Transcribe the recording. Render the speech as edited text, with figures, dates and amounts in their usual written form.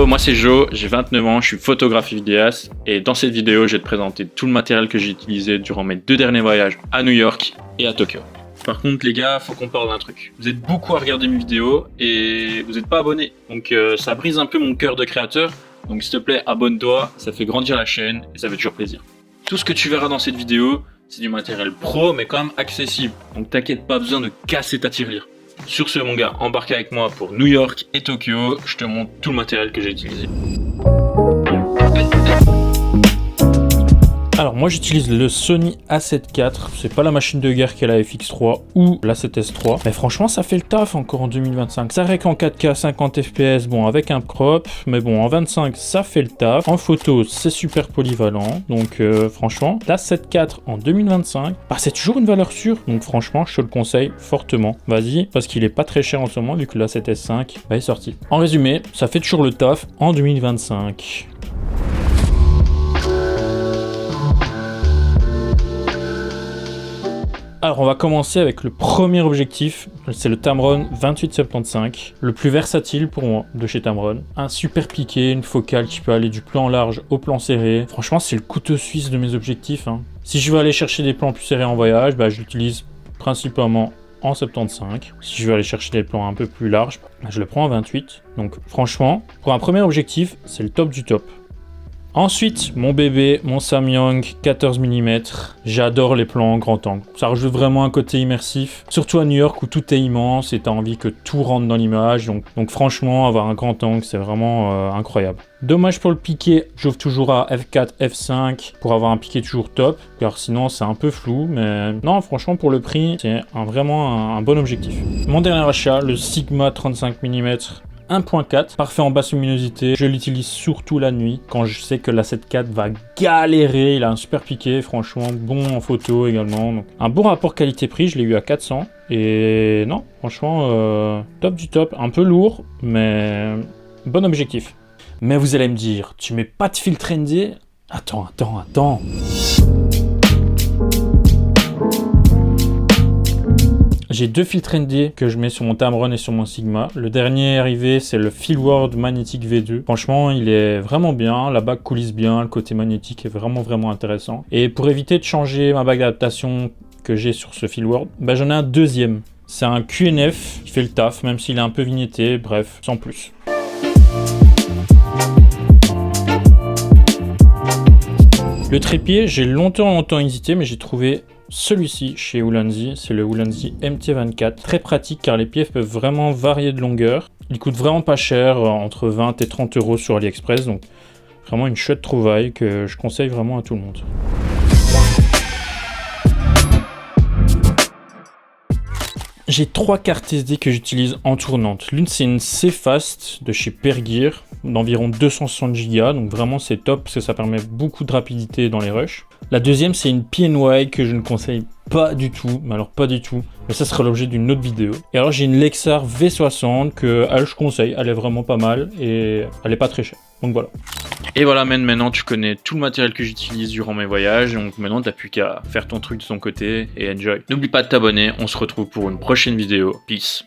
moi c'est Joe, j'ai 29 ans, je suis photographe et vidéaste et dans cette vidéo je vais te présenter tout le matériel que j'ai utilisé durant mes 2 derniers voyages à New York et à Tokyo. Par contre les gars, faut qu'on parle d'un truc. Vous êtes beaucoup à regarder mes vidéos et vous n'êtes pas abonnés. Donc ça brise un peu mon cœur de créateur. Donc s'il te plaît, abonne-toi, ça fait grandir la chaîne et ça fait toujours plaisir. Tout ce que tu verras dans cette vidéo, c'est du matériel pro mais quand même accessible. Donc t'inquiète, pas besoin de casser ta tirelire. Sur ce mon gars, embarque avec moi pour New York et Tokyo, je te montre tout le matériel que j'ai utilisé. Alors moi j'utilise le Sony A7 IV, c'est pas la machine de guerre qu'est la FX3 ou la 7S3, mais franchement ça fait le taf encore en 2025. Ça règle en 4K 50 fps, bon avec un crop, mais bon en 25 ça fait le taf. En photo c'est super polyvalent, donc franchement l'A7 IV en 2025, bah, c'est toujours une valeur sûre, donc franchement je te le conseille fortement. Vas-y, parce qu'il est pas très cher en ce moment vu que la 7S5 est sortie. En résumé, ça fait toujours le taf en 2025. Alors on va commencer avec le premier objectif, c'est le Tamron 28-75, le plus versatile pour moi de chez Tamron. Un super piqué, une focale qui peut aller du plan large au plan serré. Franchement c'est le couteau suisse de mes objectifs. Si je veux aller chercher des plans plus serrés en voyage, bah, je l'utilise principalement en 75. Si je veux aller chercher des plans un peu plus larges, bah, je le prends en 28. Donc franchement, pour un premier objectif, c'est le top du top. Ensuite, mon bébé, mon Samyang 14 mm. J'adore les plans en grand angle. Ça rajoute vraiment un côté immersif, surtout à New York où tout est immense et tu as envie que tout rentre dans l'image. Donc franchement, avoir un grand angle, c'est vraiment incroyable. Dommage pour le piqué, j'ouvre toujours à f4, f5 pour avoir un piqué toujours top, car sinon c'est un peu flou, mais non, franchement pour le prix, c'est vraiment un bon objectif. Mon dernier achat, le Sigma 35 mm. 1.4, parfait en basse luminosité, je l'utilise surtout la nuit quand je sais que la 7.4 va galérer, il a un super piqué, franchement bon en photo également, donc un bon rapport qualité-prix, je l'ai eu à 400 et non, franchement top du top, un peu lourd mais bon objectif. Mais vous allez me dire, tu mets pas de filtre ND? Attends. J'ai 2 filtres ND que je mets sur mon Tamron et sur mon Sigma. Le dernier arrivé, c'est le Fieldworld Magnetic V2. Franchement, il est vraiment bien. La bague coulisse bien. Le côté magnétique est vraiment intéressant. Et pour éviter de changer ma bague d'adaptation que j'ai sur ce Fieldworld, bah, j'en ai un deuxième. C'est un QNF qui fait le taf, même s'il est un peu vignetté. Bref, sans plus. Le trépied, j'ai longtemps hésité, mais j'ai trouvé celui-ci chez Ulanzi, c'est le Ulanzi MT24, très pratique car les pieds peuvent vraiment varier de longueur. Il coûte vraiment pas cher, entre 20 et 30 € sur AliExpress, donc vraiment une chouette trouvaille que je conseille vraiment à tout le monde. J'ai 3 cartes SD que j'utilise en tournante. L'une c'est une C-Fast de chez Pergear, d'environ 260 Go, donc vraiment c'est top parce que ça permet beaucoup de rapidité dans les rushs. La deuxième c'est une PNY que je ne conseille pas du tout, mais alors pas du tout, mais ça sera l'objet d'une autre vidéo. Et alors j'ai une Lexar V60 que je conseille, elle est vraiment pas mal et elle est pas très chère, donc voilà. Et voilà, maintenant tu connais tout le matériel que j'utilise durant mes voyages, donc maintenant t'as plus qu'à faire ton truc de ton côté et enjoy. N'oublie pas de t'abonner, on se retrouve pour une prochaine vidéo, peace.